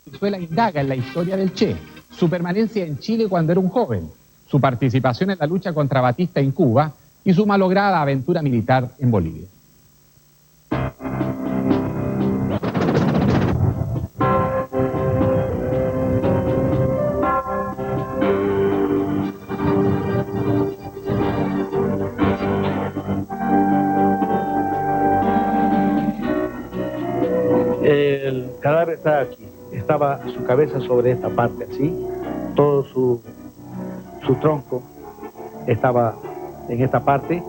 Venezuela indaga en la historia del Che, su permanencia en Chile cuando era un joven, su participación en la lucha contra Batista en Cuba y su malograda aventura militar en Bolivia. El cadáver está aquí, estaba su cabeza sobre esta parte así, todo su tronco estaba en esta parte.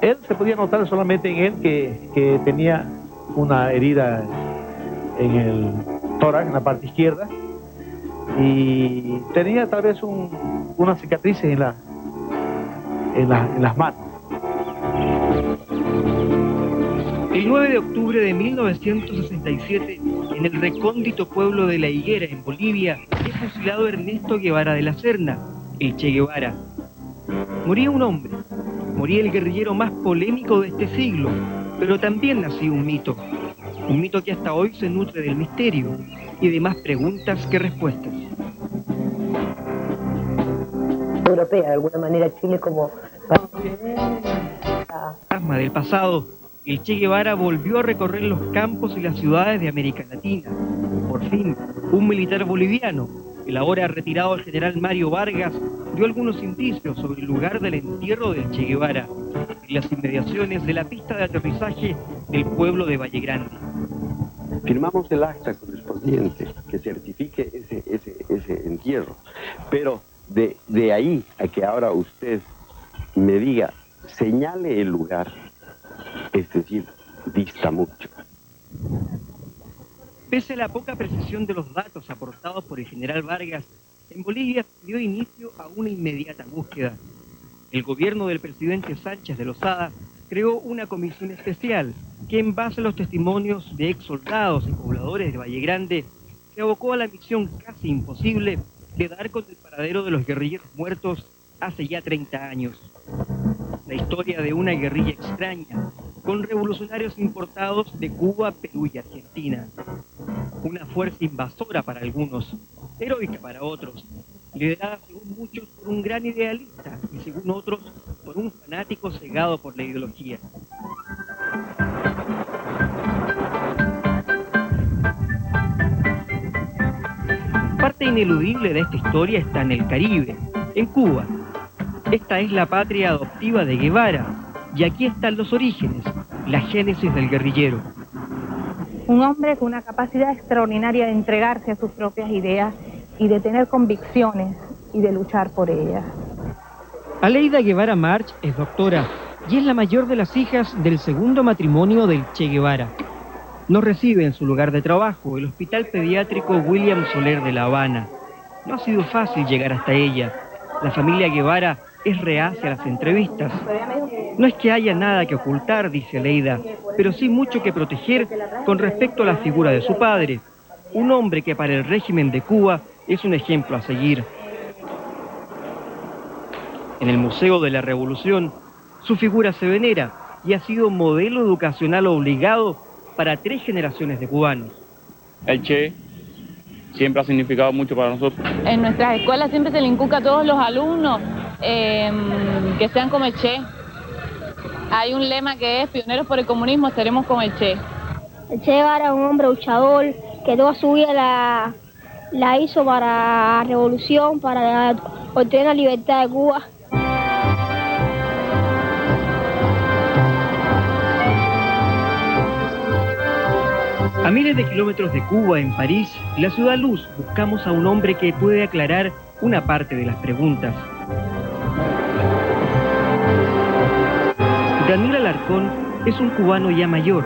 Él se podía notar solamente en él que tenía una herida en el tórax, en la parte izquierda, y tenía tal vez unas cicatrices en las manos. El 9 de octubre de 1967, en el recóndito pueblo de La Higuera, en Bolivia, es fusilado Ernesto Guevara de la Serna, el Che Guevara. Moría un hombre, moría el guerrillero más polémico de este siglo, pero también nació un mito que hasta hoy se nutre del misterio y de más preguntas que respuestas. Europea, de alguna manera Chile como... Fantasma del pasado, el Che Guevara volvió a recorrer los campos y las ciudades de América Latina. Por fin, un militar boliviano, el ahora retirado general Mario Vargas, dio algunos indicios sobre el lugar del entierro del Che Guevara, en las inmediaciones de la pista de aterrizaje del pueblo de Valle Grande. Firmamos el acta correspondiente que certifique ese entierro, pero de ahí a que ahora usted me diga, señale el lugar, es decir, dista mucho. Pese a la poca precisión de los datos aportados por el general Vargas, en Bolivia dio inicio a una inmediata búsqueda. El gobierno del presidente Sánchez de Lozada creó una comisión especial que, en base a los testimonios de ex soldados y pobladores de Valle Grande, se abocó a la misión casi imposible de dar con el paradero de los guerrilleros muertos hace ya 30 años. La historia de una guerrilla extraña, con revolucionarios importados de Cuba, Perú y Argentina. Una fuerza invasora para algunos, heroica para otros, liderada según muchos por un gran idealista y según otros por un fanático cegado por la ideología. Parte ineludible de esta historia está en el Caribe, en Cuba. Esta es la patria adoptiva de Guevara, y aquí están los orígenes, la génesis del guerrillero. Un hombre con una capacidad extraordinaria de entregarse a sus propias ideas y de tener convicciones y de luchar por ellas. Aleida Guevara March es doctora y es la mayor de las hijas del segundo matrimonio del Che Guevara. Nos recibe en su lugar de trabajo, el Hospital Pediátrico William Soler de La Habana. No ha sido fácil llegar hasta ella. La familia Guevara es reacia a las entrevistas. No es que haya nada que ocultar, dice Aleida, pero sí mucho que proteger con respecto a la figura de su padre, un hombre que para el régimen de Cuba es un ejemplo a seguir. En el Museo de la Revolución, su figura se venera y ha sido modelo educacional obligado para 3 generaciones de cubanos. El Che siempre ha significado mucho para nosotros. En nuestras escuelas siempre se le inculca a todos los alumnos que sean como el Che. Hay un lema que es: pioneros por el comunismo, estaremos como el Che. El Che Guevara es un hombre luchador que toda su vida la hizo para la revolución, para obtener la libertad de Cuba. A miles de kilómetros de Cuba, en París, la ciudad luz, buscamos a un hombre que puede aclarar una parte de las preguntas. Daniel Alarcón es un cubano ya mayor,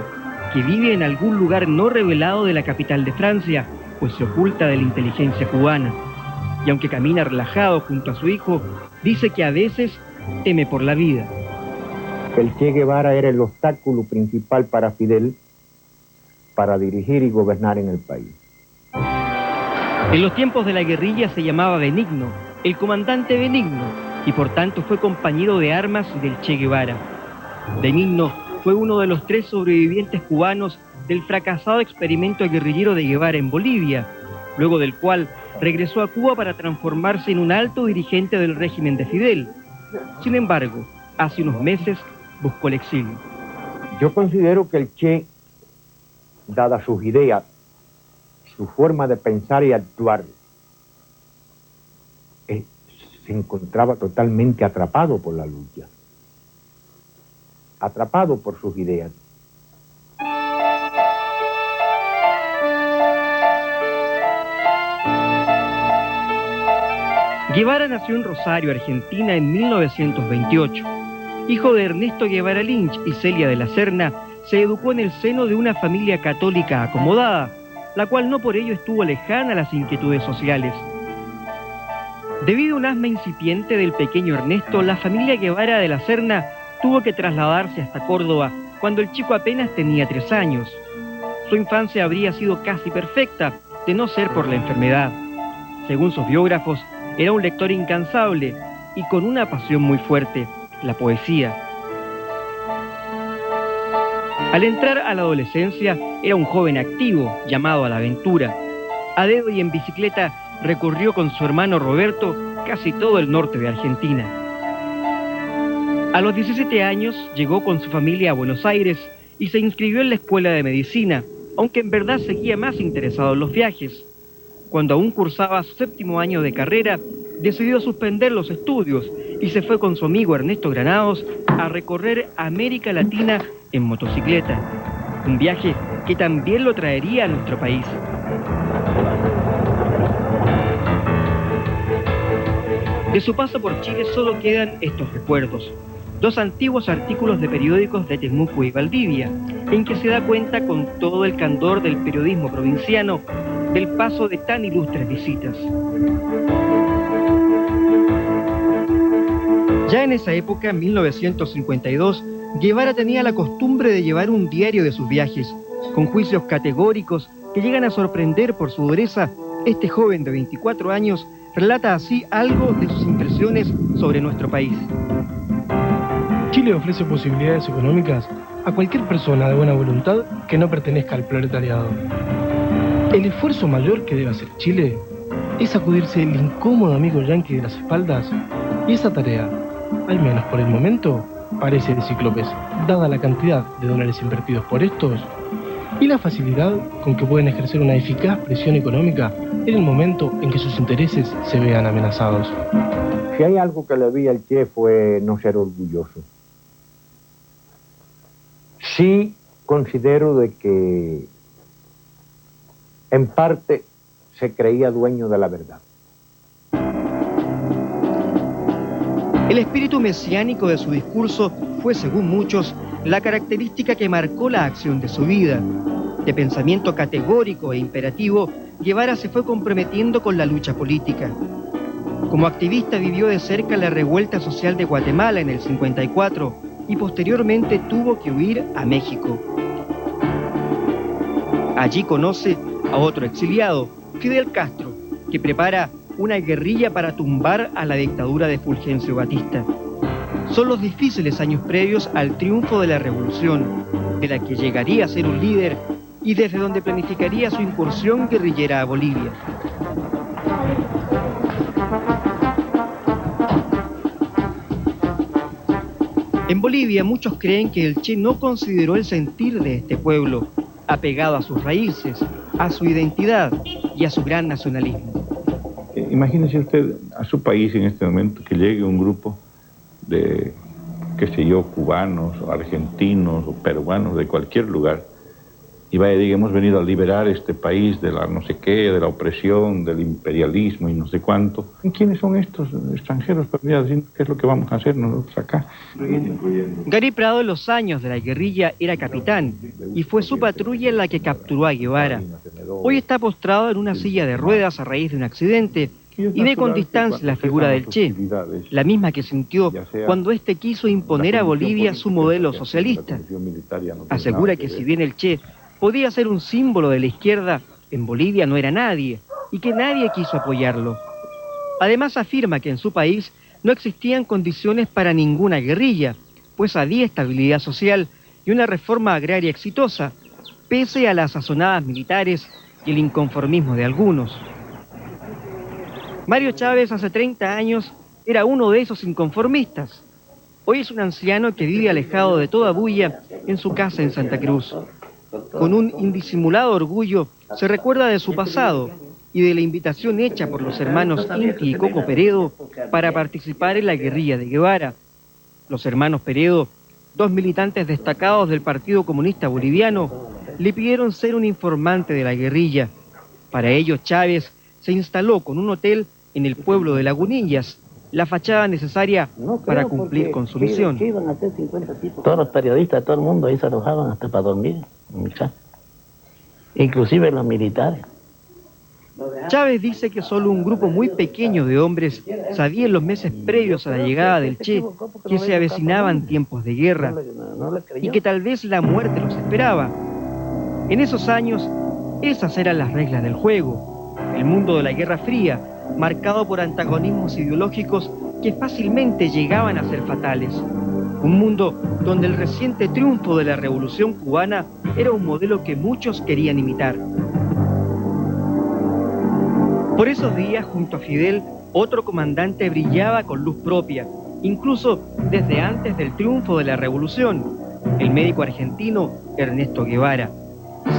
que vive en algún lugar no revelado de la capital de Francia, pues se oculta de la inteligencia cubana. Y aunque camina relajado junto a su hijo, dice que a veces teme por la vida. El Che Guevara era el obstáculo principal para Fidel para dirigir y gobernar en el país. En los tiempos de la guerrilla se llamaba Benigno, el comandante Benigno, y por tanto fue compañero de armas del Che Guevara. Benigno fue uno de los 3 sobrevivientes cubanos del fracasado experimento guerrillero de Guevara en Bolivia, luego del cual regresó a Cuba para transformarse en un alto dirigente del régimen de Fidel. Sin embargo, hace unos meses buscó el exilio. Yo considero que el Che, dadas sus ideas, su forma de pensar y actuar, se encontraba totalmente atrapado por la lucha, atrapado por sus ideas. Guevara nació en Rosario, Argentina, en 1928. Hijo de Ernesto Guevara Lynch y Celia de la Serna, se educó en el seno de una familia católica acomodada, la cual no por ello estuvo lejana a las inquietudes sociales. Debido a un asma incipiente del pequeño Ernesto, la familia Guevara de la Serna tuvo que trasladarse hasta Córdoba cuando el chico apenas tenía 3 años. Su infancia habría sido casi perfecta, de no ser por la enfermedad. Según sus biógrafos, era un lector incansable y con una pasión muy fuerte, la poesía. Al entrar a la adolescencia, era un joven activo, llamado a la aventura. A dedo y en bicicleta, recorrió con su hermano Roberto casi todo el norte de Argentina. A los 17 años llegó con su familia a Buenos Aires y se inscribió en la escuela de medicina, aunque en verdad seguía más interesado en los viajes. Cuando aún cursaba su 7º año de carrera, decidió suspender los estudios y se fue con su amigo Ernesto Granados a recorrer América Latina en motocicleta. Un viaje que también lo traería a nuestro país. De su paso por Chile solo quedan estos recuerdos. 2 antiguos artículos de periódicos de Temuco y Valdivia, en que se da cuenta con todo el candor del periodismo provinciano del paso de tan ilustres visitas. Ya en esa época, en 1952, Guevara tenía la costumbre de llevar un diario de sus viajes, con juicios categóricos que llegan a sorprender por su dureza. Este joven de 24 años relata así algo de sus impresiones sobre nuestro país. Chile ofrece posibilidades económicas a cualquier persona de buena voluntad que no pertenezca al proletariado. El esfuerzo mayor que debe hacer Chile es sacudirse el incómodo amigo yanqui de las espaldas, y esa tarea, al menos por el momento, parece de cíclopes, dada la cantidad de dólares invertidos por estos y la facilidad con que pueden ejercer una eficaz presión económica en el momento en que sus intereses se vean amenazados. Si hay algo que le vi al Che fue no ser orgulloso. Sí considero de que en parte se creía dueño de la verdad. El espíritu mesiánico de su discurso fue, según muchos, la característica que marcó la acción de su vida. De pensamiento categórico e imperativo, Guevara se fue comprometiendo con la lucha política. Como activista vivió de cerca la revuelta social de Guatemala en el 54 y posteriormente tuvo que huir a México. Allí conoce a otro exiliado, Fidel Castro, que prepara una guerrilla para tumbar a la dictadura de Fulgencio Batista. Son los difíciles años previos al triunfo de la revolución, de la que llegaría a ser un líder y desde donde planificaría su incursión guerrillera a Bolivia. En Bolivia muchos creen que el Che no consideró el sentir de este pueblo, apegado a sus raíces, a su identidad y a su gran nacionalismo. Imagínese usted a su país en este momento que llegue un grupo de, qué sé yo, cubanos o argentinos o peruanos de cualquier lugar y vaya, diga, hemos venido a liberar este país de la no sé qué, de la opresión, del imperialismo y no sé cuánto. ¿Quiénes son estos extranjeros? ¿Qué es lo que vamos a hacer nosotros acá? Gary Prado en los años de la guerrilla era capitán y fue su patrulla la que capturó a Guevara. Hoy está postrado en una silla de ruedas a raíz de un accidente y ve con distancia la figura del Che, la misma que sintió cuando éste quiso imponer a Bolivia su modelo socialista. Asegura que si bien el Che podía ser un símbolo de la izquierda, en Bolivia no era nadie y que nadie quiso apoyarlo. Además afirma que en su país no existían condiciones para ninguna guerrilla, pues había estabilidad social y una reforma agraria exitosa, pese a las sazonadas militares y el inconformismo de algunos. Mario Chávez hace 30 años era uno de esos inconformistas. Hoy es un anciano que vive alejado de toda bulla en su casa en Santa Cruz. Con un indisimulado orgullo se recuerda de su pasado y de la invitación hecha por los hermanos Inti y Coco Peredo para participar en la guerrilla de Guevara. Los hermanos Peredo, dos militantes destacados del Partido Comunista Boliviano, le pidieron ser un informante de la guerrilla. Para ello, Chávez se instaló con un hotel en el pueblo de Lagunillas, la fachada necesaria para cumplir con su misión. Todos los periodistas, todo el mundo ahí se alojaban hasta para dormir en mi casa, inclusive los militares. Chávez dice que solo un grupo muy pequeño de hombres sabía en los meses previos a la llegada del Che que se avecinaban tiempos de guerra y que tal vez la muerte los esperaba. En esos años, esas eran las reglas del juego. El mundo de la Guerra Fría, marcado por antagonismos ideológicos que fácilmente llegaban a ser fatales. Un mundo donde el reciente triunfo de la Revolución Cubana era un modelo que muchos querían imitar. Por esos días, junto a Fidel, otro comandante brillaba con luz propia, incluso desde antes del triunfo de la Revolución, el médico argentino Ernesto Guevara.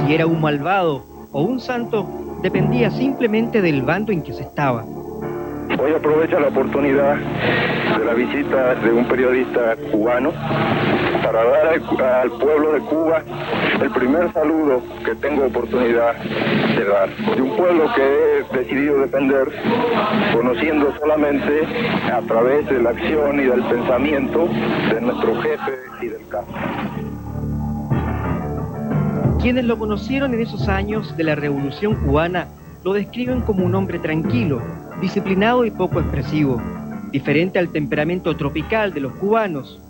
Si era un malvado o un santo, dependía simplemente del bando en que se estaba. Hoy aprovecho la oportunidad de la visita de un periodista cubano para dar al pueblo de Cuba el primer saludo que tengo oportunidad de dar. De un pueblo que he decidido defender, conociendo solamente a través de la acción y del pensamiento de nuestro jefe Fidel Castro. Quienes lo conocieron en esos años de la Revolución Cubana lo describen como un hombre tranquilo, disciplinado y poco expresivo, diferente al temperamento tropical de los cubanos,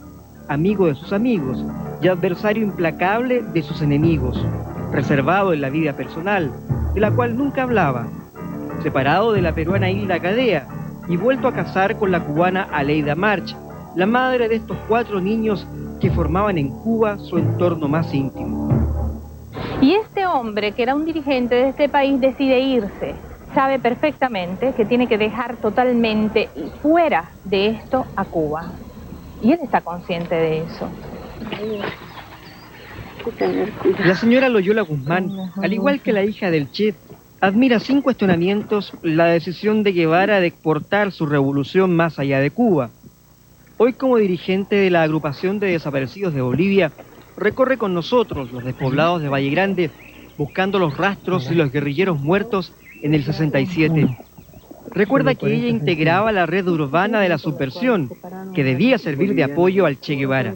amigo de sus amigos y adversario implacable de sus enemigos, reservado en la vida personal, de la cual nunca hablaba, separado de la peruana Hilda Gadea y vuelto a casar con la cubana Aleida March, la madre de estos 4 niños que formaban en Cuba su entorno más íntimo. Y este hombre, que era un dirigente de este país, decide irse. Sabe perfectamente que tiene que dejar totalmente fuera de esto a Cuba. Y él está consciente de eso. La señora Loyola Guzmán, al igual que la hija del Che, admira sin cuestionamientos la decisión de Guevara de exportar su revolución más allá de Cuba. Hoy, como dirigente de la agrupación de desaparecidos de Bolivia, recorre con nosotros los despoblados de Valle Grande, buscando los rastros de los guerrilleros muertos en el 67. Recuerda que ella integraba la red urbana de la subversión, que debía servir de apoyo al Che Guevara.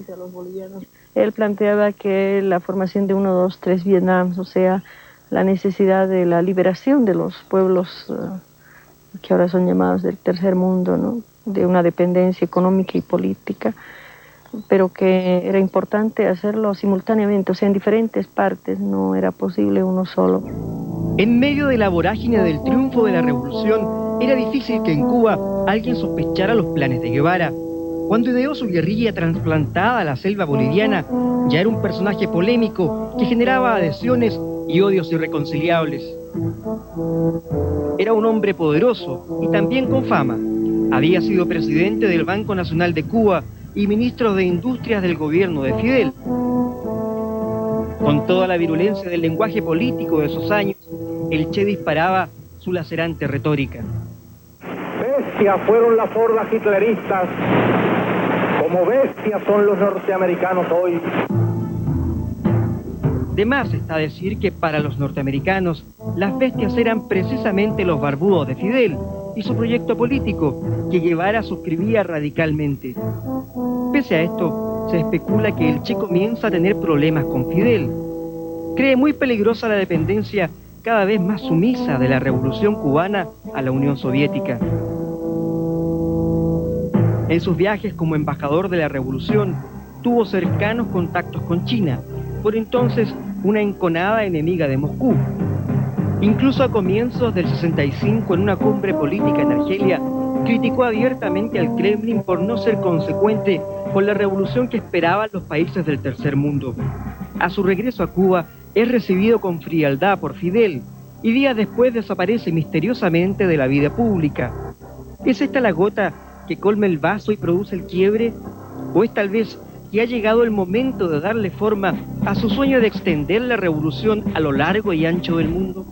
Él planteaba que la formación de 1, 2, 3 Vietnams, o sea, la necesidad de la liberación de los pueblos que ahora son llamados del tercer mundo, ¿no?, de una dependencia económica y política, pero que era importante hacerlo simultáneamente, o sea, en diferentes partes, no era posible uno solo. En medio de la vorágine del triunfo de la revolución, era difícil que en Cuba alguien sospechara los planes de Guevara. Cuando ideó su guerrilla trasplantada a la selva boliviana, ya era un personaje polémico que generaba adhesiones y odios irreconciliables. Era un hombre poderoso y también con fama. Había sido presidente del Banco Nacional de Cuba y ministro de Industrias del gobierno de Fidel. Con toda la virulencia del lenguaje político de esos años, el Che disparaba su lacerante retórica. Bestias fueron las hordas hitleristas, como bestias son los norteamericanos hoy. De más está decir que para los norteamericanos, las bestias eran precisamente los barbudos de Fidel y su proyecto político, que Guevara suscribía radicalmente. Pese a esto, se especula que el Che comienza a tener problemas con Fidel. Cree muy peligrosa la dependencia cada vez más sumisa de la Revolución Cubana a la Unión Soviética. En sus viajes como embajador de la Revolución, tuvo cercanos contactos con China, por entonces una enconada enemiga de Moscú. Incluso a comienzos del 65, en una cumbre política en Argelia, criticó abiertamente al Kremlin por no ser consecuente con la revolución que esperaban los países del tercer mundo. A su regreso a Cuba, es recibido con frialdad por Fidel, y días después desaparece misteriosamente de la vida pública. ¿Es esta la gota que colma el vaso y produce el quiebre? ¿O es tal vez que ha llegado el momento de darle forma a su sueño de extender la revolución a lo largo y ancho del mundo?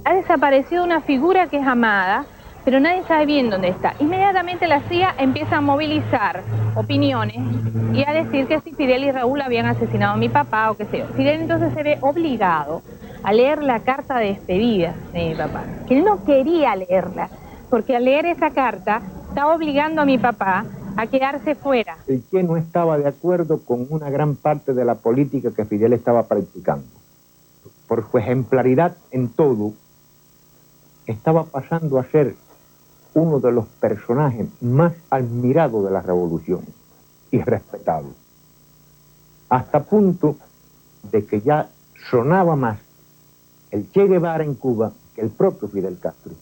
Ha desaparecido una figura que es amada, pero nadie sabe bien dónde está. Inmediatamente la CIA empieza a movilizar opiniones y a decir que si Fidel y Raúl habían asesinado a mi papá o qué sé yo. Fidel entonces se ve obligado a leer la carta de despedida de mi papá, que él no quería leerla, porque al leer esa carta estaba obligando a mi papá a quedarse fuera. El Che no estaba de acuerdo con una gran parte de la política que Fidel estaba practicando. Por su ejemplaridad en todo, estaba pasando a ser uno de los personajes más admirados de la revolución y respetado. Hasta punto de que ya sonaba más el Che Guevara en Cuba que el propio Fidel Castro.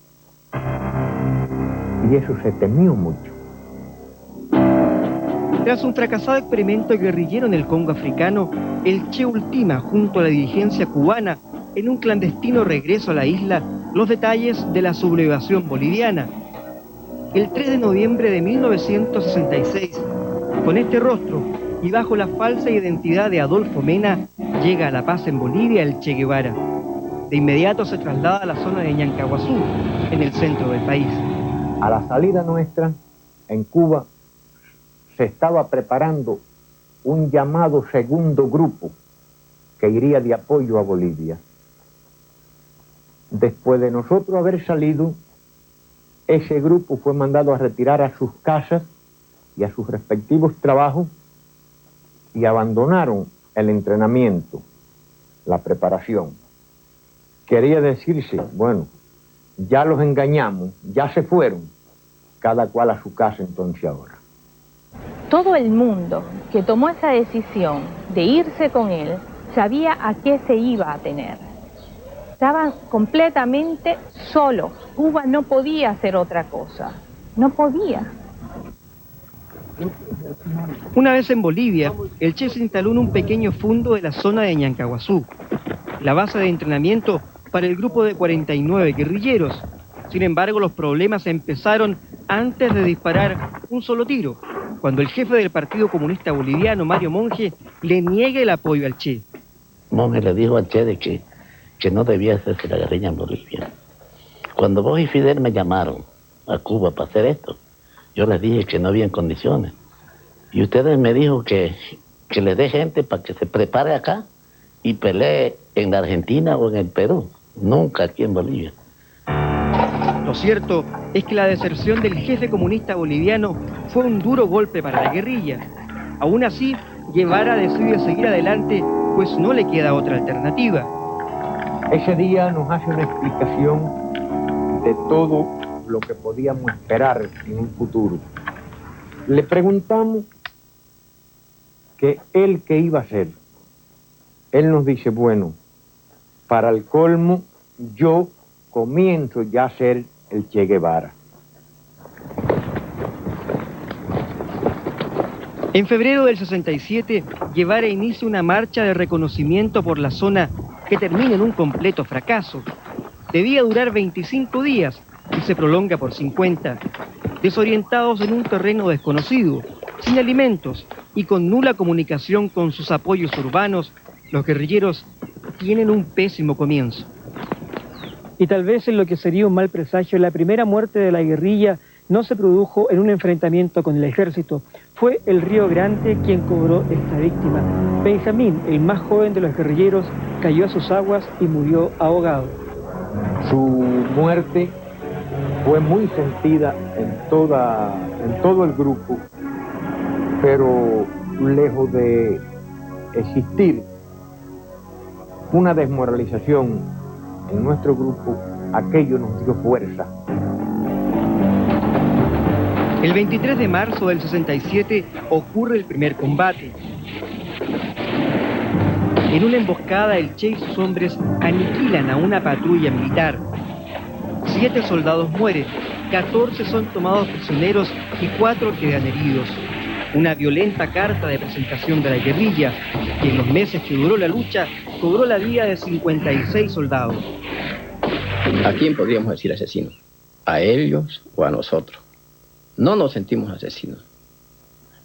Y eso se temió mucho. Tras un fracasado experimento guerrillero en el Congo africano, el Che ultima junto a la dirigencia cubana en un clandestino regreso a la isla los detalles de la sublevación boliviana. El 3 de noviembre de 1966, con este rostro y bajo la falsa identidad de Adolfo Mena, llega a La Paz en Bolivia el Che Guevara. De inmediato se traslada a la zona de Ñancahuazú, en el centro del país. A la salida nuestra, en Cuba, se estaba preparando un llamado segundo grupo que iría de apoyo a Bolivia. Después de nosotros haber salido, ese grupo fue mandado a retirar a sus casas y a sus respectivos trabajos y abandonaron el entrenamiento, la preparación. Quería decirse, bueno, ya los engañamos, ya se fueron, cada cual a su casa entonces ahora. Todo el mundo que tomó esa decisión de irse con él sabía a qué se iba a tener. Estaban completamente solos. Cuba no podía hacer otra cosa. No podía. Una vez en Bolivia, el Che se instaló en un pequeño fundo de la zona de Ñancahuazú, la base de entrenamiento para el grupo de 49 guerrilleros. Sin embargo, los problemas empezaron antes de disparar un solo tiro, cuando el jefe del Partido Comunista Boliviano, Mario Monge, le niega el apoyo al Che. Monge le dijo al Che de que no debía hacerse la guerrilla en Bolivia. Cuando vos y Fidel me llamaron a Cuba para hacer esto, yo les dije que no había condiciones. Y ustedes me dijo que les dé gente para que se prepare acá y pelee en la Argentina o en el Perú, nunca aquí en Bolivia. Lo cierto es que la deserción del jefe comunista boliviano fue un duro golpe para la guerrilla. Aún así, Guevara decide seguir adelante, pues no le queda otra alternativa. Ese día nos hace una explicación de todo lo que podíamos esperar en un futuro. Le preguntamos que él qué iba a hacer. Él nos dice, bueno, para el colmo, yo comienzo ya a ser el Che Guevara. En febrero del 67, Guevara inicia una marcha de reconocimiento por la zona que termina en un completo fracaso. Debía durar 25 días y se prolonga por 50. Desorientados en un terreno desconocido, sin alimentos y con nula comunicación con sus apoyos urbanos, los guerrilleros tienen un pésimo comienzo. Y tal vez en lo que sería un mal presagio, la primera muerte de la guerrilla no se produjo en un enfrentamiento con el ejército. Fue el Río Grande quien cobró esta víctima. Benjamín, el más joven de los guerrilleros, cayó a sus aguas y murió ahogado. Su muerte fue muy sentida en todo el grupo, pero lejos de existir una desmoralización en nuestro grupo, aquello nos dio fuerza. El 23 de marzo del 67 ocurre el primer combate. En una emboscada, el Che y sus hombres aniquilan a una patrulla militar. 7 soldados mueren, 14 son tomados prisioneros y 4 quedan heridos. Una violenta carta de presentación de la guerrilla, que en los meses que duró la lucha, cobró la vida de 56 soldados. ¿A quién podríamos decir asesinos? ¿A ellos o a nosotros? No nos sentimos asesinos.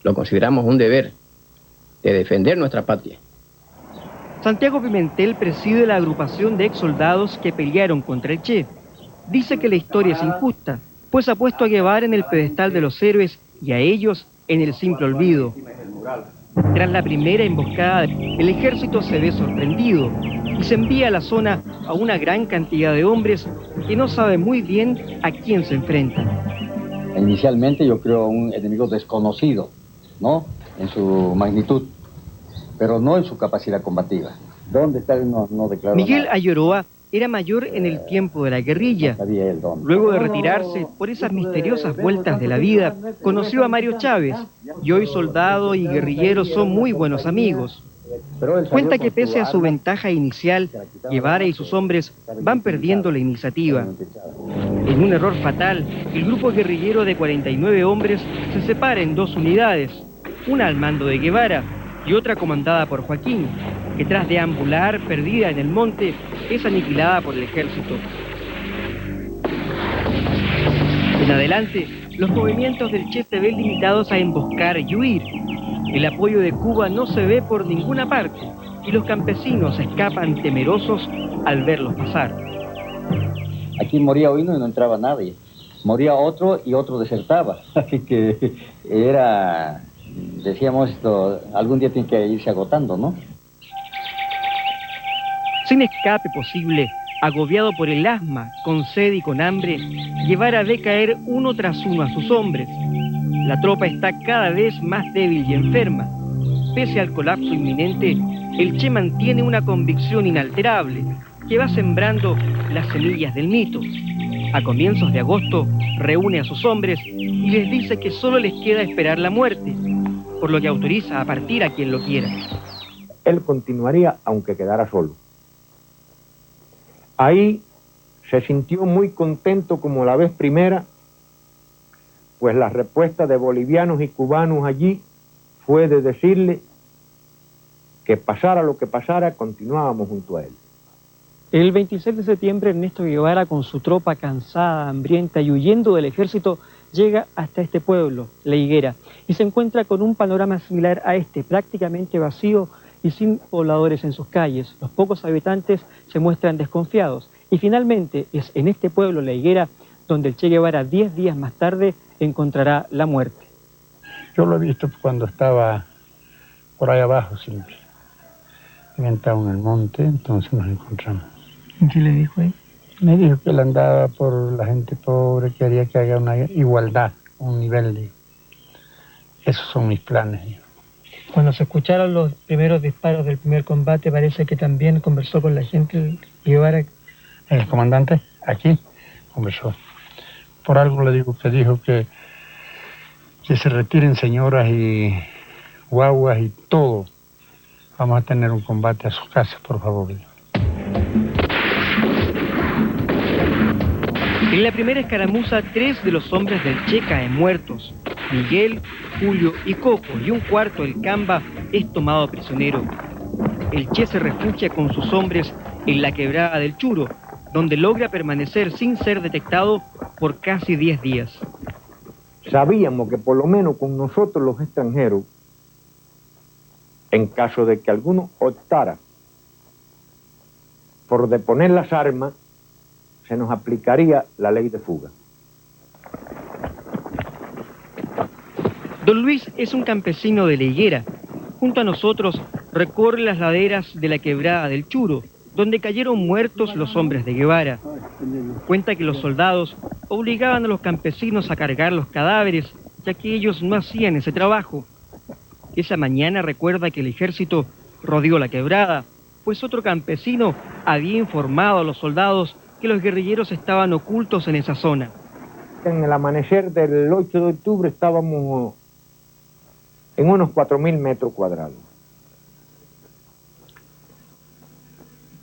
Lo consideramos un deber de defender nuestra patria. Santiago Pimentel preside la agrupación de exsoldados que pelearon contra el Che. Dice que la historia es injusta, pues ha puesto a Guevara en el pedestal de los héroes y a ellos en el simple olvido. Tras la primera emboscada, el ejército se ve sorprendido y se envía a la zona a una gran cantidad de hombres que no sabe muy bien a quién se enfrentan. Inicialmente yo creo un enemigo desconocido, ¿no? En su magnitud, pero no en su capacidad combativa. ¿Dónde está? No declaró Miguel nada. Ayoroa era mayor en el tiempo de la guerrilla. Luego de retirarse por esas misteriosas vueltas de la vida, conoció a Mario Chávez y hoy soldado y guerrillero son muy buenos amigos. Cuenta que pese a su ventaja inicial, Guevara y sus hombres van perdiendo la iniciativa. En un error fatal, el grupo guerrillero de 49 hombres se separa en dos unidades, una al mando de Guevara y otra comandada por Joaquín, que tras deambular perdida en el monte, es aniquilada por el ejército. En adelante, los movimientos del Che se ven limitados a emboscar y huir. El apoyo de Cuba no se ve por ninguna parte y los campesinos escapan temerosos al verlos pasar. Aquí moría uno y no entraba nadie. Moría otro y otro desertaba. Así que era, decíamos esto, algún día tiene que irse agotando, ¿no? Sin escape posible, agobiado por el asma, con sed y con hambre, Guevara ve caer uno tras uno a sus hombres. La tropa está cada vez más débil y enferma. Pese al colapso inminente, el Che mantiene una convicción inalterable que va sembrando las semillas del mito. A comienzos de agosto, reúne a sus hombres y les dice que solo les queda esperar la muerte, por lo que autoriza a partir a quien lo quiera. Él continuaría aunque quedara solo. Ahí se sintió muy contento como la vez primera, pues la respuesta de bolivianos y cubanos allí fue de decirle que pasara lo que pasara, continuábamos junto a él. El 26 de septiembre, Ernesto Guevara, con su tropa cansada, hambrienta y huyendo del ejército, llega hasta este pueblo, La Higuera, y se encuentra con un panorama similar a este, prácticamente vacío y sin pobladores en sus calles. Los pocos habitantes se muestran desconfiados. Y finalmente es en este pueblo, La Higuera, donde el Che Guevara 10 días más tarde encontrará la muerte. Yo lo he visto cuando estaba por ahí abajo siempre. Había entrado en el monte, entonces nos encontramos. ¿Y qué le dijo ahí? Me dijo que él andaba por la gente pobre, que quería que haga una igualdad, un nivel de... Esos son mis planes. Cuando se escucharon los primeros disparos del primer combate, parece que también conversó con la gente Guevara. El comandante aquí conversó. Por algo le digo que dijo que se retiren señoras y guaguas y todo. Vamos a tener un combate a sus casas, por favor. En la primera escaramuza, 3 de los hombres del Che caen muertos. Miguel, Julio y Coco, y un cuarto, el Camba, es tomado prisionero. El Che se refugia con sus hombres en la quebrada del Churo, donde logra permanecer sin ser detectado por casi 10 días. Sabíamos que por lo menos con nosotros los extranjeros, en caso de que alguno optara por deponer las armas, se nos aplicaría la ley de fuga. Don Luis es un campesino de La Higuera. Junto a nosotros recorre las laderas de la quebrada del Churo, donde cayeron muertos los hombres de Guevara. Cuenta que los soldados obligaban a los campesinos a cargar los cadáveres, ya que ellos no hacían ese trabajo. Esa mañana recuerda que el ejército rodeó la quebrada, pues otro campesino había informado a los soldados que los guerrilleros estaban ocultos en esa zona. En el amanecer del 8 de octubre estábamos en unos 4.000 metros cuadrados.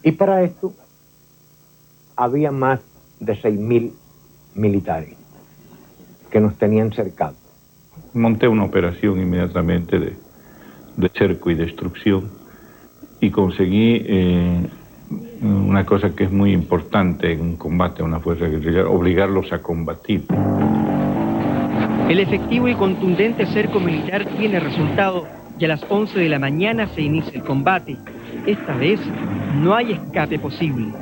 Y para esto había más de 6.000 militares que nos tenían cercados. Monté una operación inmediatamente de cerco y destrucción y conseguí una una cosa que es muy importante en un combate a una fuerza guerrillera, obligarlos a combatir. El efectivo y contundente cerco militar tiene resultado y a las 11 de la mañana se inicia el combate. Esta vez no hay escape posible.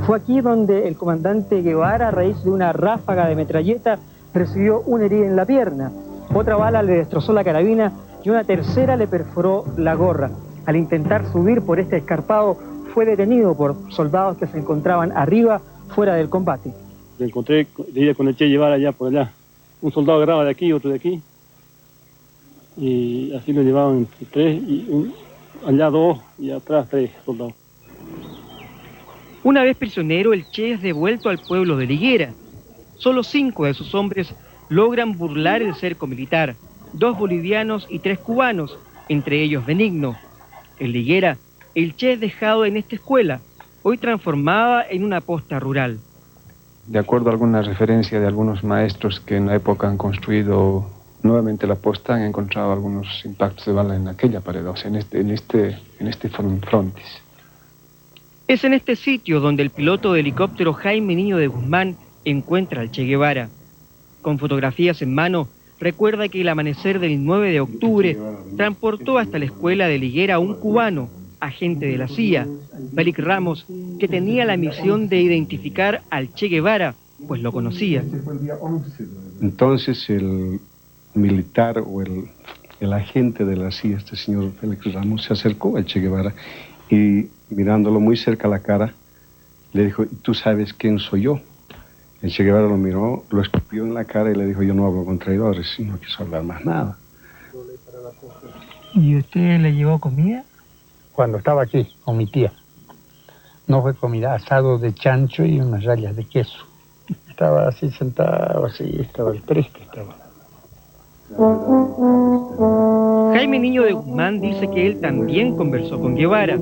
Fue aquí donde el comandante Guevara, a raíz de una ráfaga de metralleta, recibió una herida en la pierna. Otra bala le destrozó la carabina y una tercera le perforó la gorra. Al intentar subir por este escarpado, fue detenido por soldados que se encontraban arriba, fuera del combate. Me encontré con el Che Guevara allá por allá. Un soldado agarraba de aquí, otro de aquí. Y así lo llevaban entre tres, y allá dos y atrás tres soldados. Una vez prisionero, el Che es devuelto al pueblo de Liguera. Solo 5 de sus hombres logran burlar el cerco militar, 2 bolivianos y 3 cubanos, entre ellos Benigno. En Liguera, el Che es dejado en esta escuela, hoy transformada en una posta rural. De acuerdo a alguna referencia de algunos maestros que en la época han construido nuevamente la posta, han encontrado algunos impactos de bala en aquella pared, o sea, en este frontis. Es en este sitio donde el piloto de helicóptero Jaime Niño de Guzmán encuentra al Che Guevara. Con fotografías en mano, recuerda que el amanecer del 9 de octubre transportó hasta la escuela de Liguera a un cubano, agente de la CIA, Félix Ramos, que tenía la misión de identificar al Che Guevara, pues lo conocía. Entonces el militar o el agente de la CIA, este señor Félix Ramos, se acercó al Che Guevara y mirándolo muy cerca a la cara, le dijo, ¿tú sabes quién soy yo? El Che Guevara lo miró, lo escupió en la cara y le dijo, yo no hablo con traidores, y no quiso hablar más nada. ¿Y usted le llevó comida? Cuando estaba aquí, con mi tía. No fue comida, asado de chancho y unas rallas de queso. Estaba así sentado, así, estaba el preste, estaba. Jaime Niño de Guzmán dice que él también conversó con Guevara.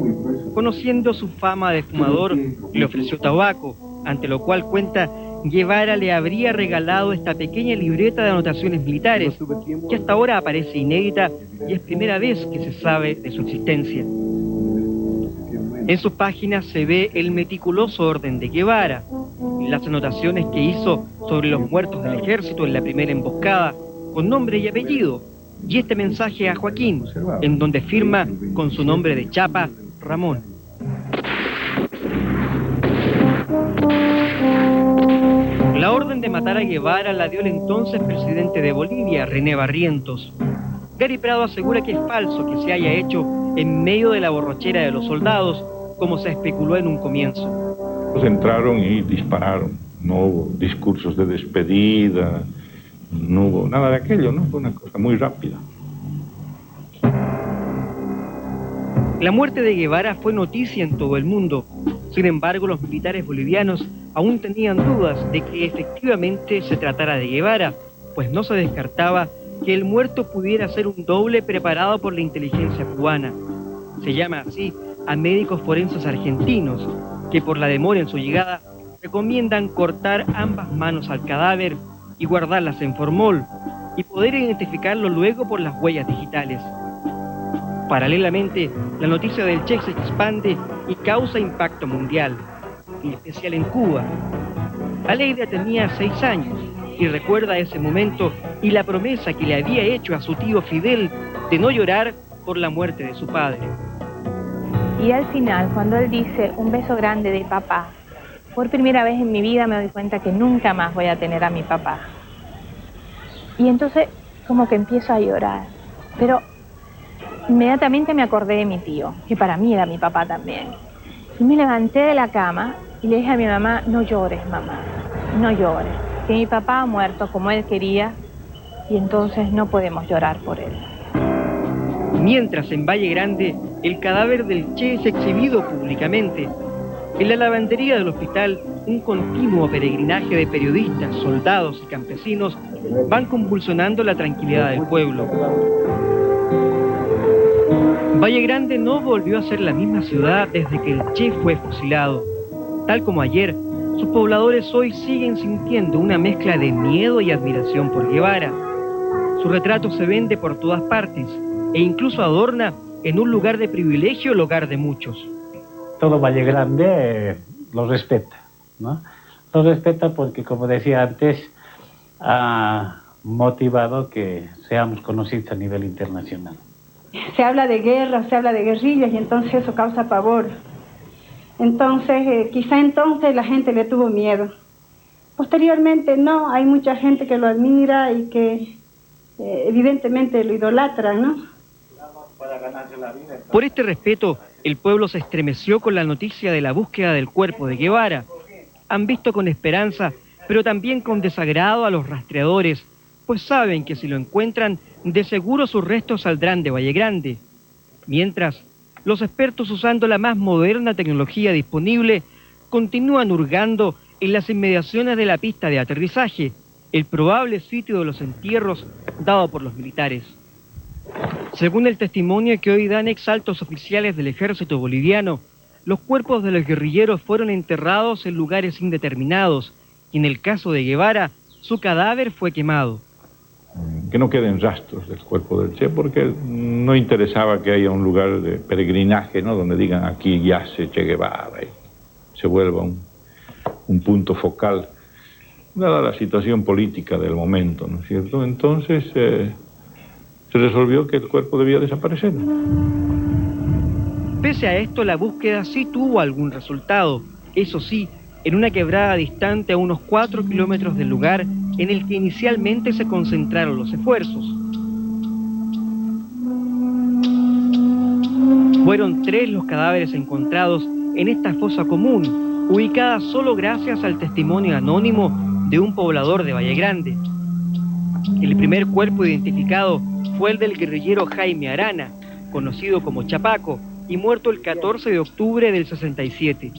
Conociendo su fama de fumador, le ofreció tabaco, ante lo cual cuenta Guevara le habría regalado esta pequeña libreta de anotaciones militares, que hasta ahora aparece inédita y es primera vez que se sabe de su existencia. En sus páginas se ve el meticuloso orden de Guevara, las anotaciones que hizo sobre los muertos del ejército en la primera emboscada, con nombre y apellido, y este mensaje a Joaquín, en donde firma con su nombre de chapa, Ramón. La orden de matar a Guevara la dio el entonces presidente de Bolivia, René Barrientos. Gary Prado asegura que es falso que se haya hecho en medio de la borrachera de los soldados, como se especuló en un comienzo. Entraron y dispararon, no hubo discursos de despedida, no hubo nada de aquello, ¿no? Fue una cosa muy rápida. La muerte de Guevara fue noticia en todo el mundo. Sin embargo, los militares bolivianos aún tenían dudas de que efectivamente se tratara de Guevara, pues no se descartaba que el muerto pudiera ser un doble preparado por la inteligencia cubana. Se llama así a médicos forenses argentinos, que por la demora en su llegada recomiendan cortar ambas manos al cadáver y guardarlas en formol, y poder identificarlo luego por las huellas digitales. Paralelamente, la noticia del Che se expande y causa impacto mundial, en especial en Cuba. Aleida tenía 6 años y recuerda ese momento y la promesa que le había hecho a su tío Fidel de no llorar por la muerte de su padre. Y al final, cuando él dice un beso grande de papá, por primera vez en mi vida me doy cuenta que nunca más voy a tener a mi papá. Y entonces como que empiezo a llorar, pero inmediatamente me acordé de mi tío, que para mí era mi papá también. Y me levanté de la cama y le dije a mi mamá, no llores, mamá, no llores, que mi papá ha muerto como él quería y entonces no podemos llorar por él. Mientras en Valle Grande el cadáver del Che es exhibido públicamente, en la lavandería del hospital un continuo peregrinaje de periodistas, soldados y campesinos van convulsionando la tranquilidad del pueblo. Valle Grande no volvió a ser la misma ciudad desde que el Che fue fusilado. Tal como ayer, sus pobladores hoy siguen sintiendo una mezcla de miedo y admiración por Guevara. Su retrato se vende por todas partes e incluso adorna en un lugar de privilegio el hogar de muchos. todo Valle Grande lo respeta, ¿no? Lo respeta porque, como decía antes, ha motivado que seamos conocidos a nivel internacional. Se habla de guerra, se habla de guerrillas y entonces eso causa pavor. Entonces, quizá entonces la gente le tuvo miedo. Posteriormente no, hay mucha gente que lo admira y que evidentemente lo idolatran, ¿no? Por este respeto, el pueblo se estremeció con la noticia de la búsqueda del cuerpo de Guevara. Han visto con esperanza, pero también con desagrado a los rastreadores, pues saben que si lo encuentran, de seguro sus restos saldrán de Valle Grande. Mientras, los expertos, usando la más moderna tecnología disponible, continúan hurgando en las inmediaciones de la pista de aterrizaje, el probable sitio de los entierros dado por los militares. Según el testimonio que hoy dan exaltos oficiales del ejército boliviano, los cuerpos de los guerrilleros fueron enterrados en lugares indeterminados y en el caso de Guevara, su cadáver fue quemado. Que no queden rastros del cuerpo del Che, porque no interesaba que haya un lugar de peregrinaje, ¿no?, donde digan aquí yace Che Guevara y se vuelva un punto focal, dada la situación política del momento, ¿no es cierto? Entonces se resolvió que el cuerpo debía desaparecer. Pese a esto, la búsqueda sí tuvo algún resultado, eso sí, en una quebrada distante a unos 4 kilómetros del lugar en el que inicialmente se concentraron los esfuerzos. Fueron 3 los cadáveres encontrados en esta fosa común, ubicada solo gracias al testimonio anónimo de un poblador de Valle Grande. El primer cuerpo identificado fue el del guerrillero Jaime Arana, conocido como Chapaco, y muerto el 14 de octubre del 67.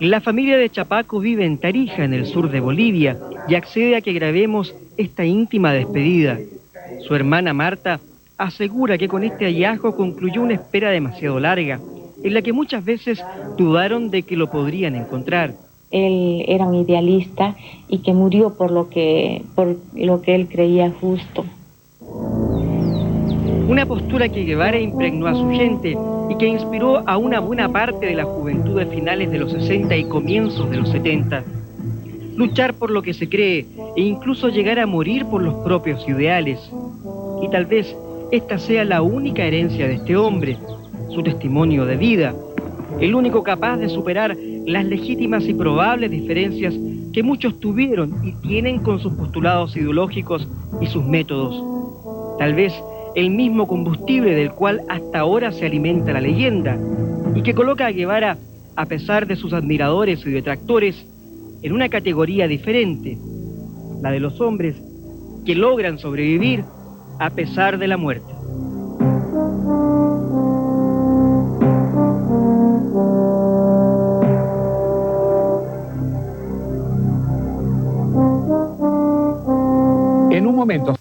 La familia de Chapaco vive en Tarija, en el sur de Bolivia, y accede a que grabemos esta íntima despedida. Su hermana Marta asegura que con este hallazgo concluyó una espera demasiado larga, en la que muchas veces dudaron de que lo podrían encontrar. Él era un idealista y que murió por lo que él creía justo. Una postura que Guevara impregnó a su gente y que inspiró a una buena parte de la juventud de finales de los 60 y comienzos de los 70. Luchar por lo que se cree e incluso llegar a morir por los propios ideales. Y tal vez esta sea la única herencia de este hombre, su testimonio de vida, el único capaz de superar las legítimas y probables diferencias que muchos tuvieron y tienen con sus postulados ideológicos y sus métodos. Tal vez el mismo combustible del cual hasta ahora se alimenta la leyenda y que coloca a Guevara, a pesar de sus admiradores y detractores, en una categoría diferente, la de los hombres que logran sobrevivir a pesar de la muerte. En un momento